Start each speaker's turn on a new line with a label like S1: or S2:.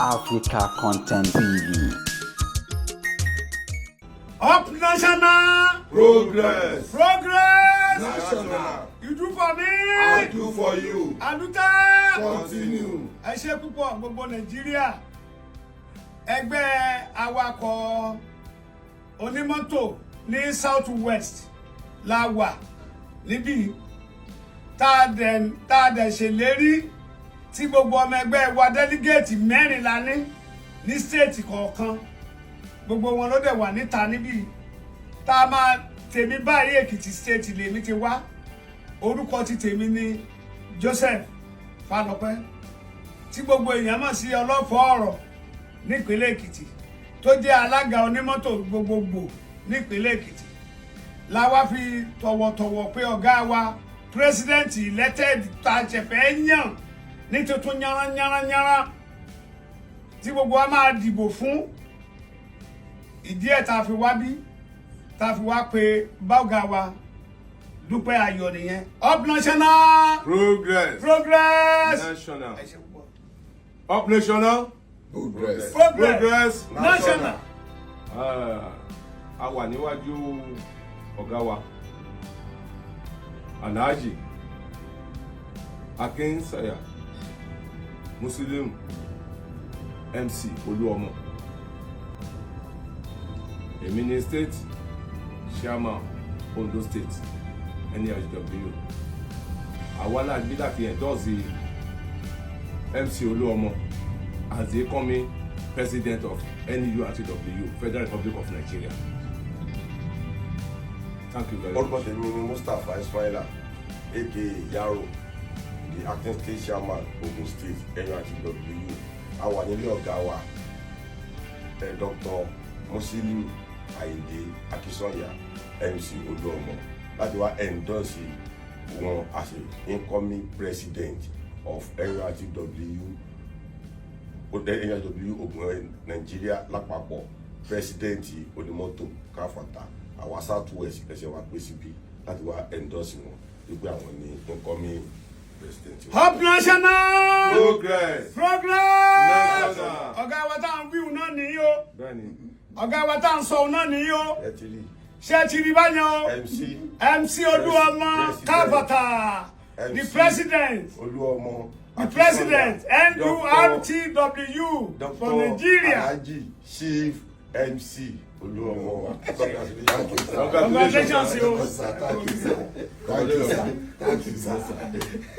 S1: Africa Content TV.
S2: Up national
S3: Progress.
S2: Progress.
S3: National.
S2: You do for me.
S3: I do for you.
S2: Aluta.
S3: Continue.
S2: Ẹ ṣé púpọ̀ gbogbo Nàìjíríà. Ẹgbẹ́ awakọ̀ onímọ́tò ní South West la wà níbí. Tá dẹ̀ ṣèlérí tí gbogbo ọmọ ẹgbẹ́ wa delegate mẹ́rin la ní state kọ̀ọ̀kan. Gbogbo wọn ló dẹ̀ wà níta níbí. Tá a máa tèmi báyìí Èkìtì state lèmi ti wá. Orúkọ ti tèmi ni Joseph Falọpẹ́. Tí gbogbo èèyàn mọ̀ sí ọlọ́fọ̀ ọ̀rọ̀ nípínlẹ̀ Èkìtì tó jẹ́ alága onímọ́tò gbogbogbò nípínlẹ̀ Èkìtì. La wá fi tọ̀wọ̀tọ̀wọ̀ pé ọ̀gá wa president elected tá ṣẹ̀fẹ̀ yàn ní tuntun yánranyánranyánra tí gbogbo wa máa dìbò fún. Ìdí ẹ̀ tá fi wá bí tá fi wá pé báwọ̀gá wa Dúpẹ́ Ayọ̀ nìyẹn. Up national.
S3: Progress.
S2: Progress.
S3: National. Up national.
S4: Progress.
S2: Progress. National.
S3: A wà níwájú ọ̀gá wa Alhaji Akinsanya Muslim MC Oluomo, èmi ni state chairman Ondo State NURTW. Àwa la gbé láti endorse MC Oluomo as the incoming president of NURTW, Federal Republic of Nigeria. Thank you very much.
S4: Orúkọ tèmi ni Mustapha Ismaila, aka Yaro, the acting state chairman Ogun State NURTW. A wà nílé ọ̀gá wa Dr. Musiliu Ayinde Akinsanya MC Oluomo láti wá endorse wọn as a incoming president of NURTW Ogun Nigeria lápapọ̀, president onímọ́tò káfàtà àwa South West ẹsẹ̀ wa pé síbi láti wá endorse wọn wípé àwọn ní incoming president.
S2: Up national.
S3: Progress.
S2: Progress.
S3: National.
S2: Ọ̀gá wa tá ń wíwù náà nìyí o.
S3: Bẹ́ẹ̀ni.
S2: Ọ̀gá wa tá ń sọ náà nìyí o.
S4: Ẹ ti rí
S2: Ṣé ti rí báyẹn o? MC Oluomo káfàtà. The president.
S4: Oluomo.
S2: The president NURTW for Nigeria.
S4: Alhaji Chief MC Oluomo.
S2: Congratulations, you.
S4: Thank you, sir. Thank you, sir.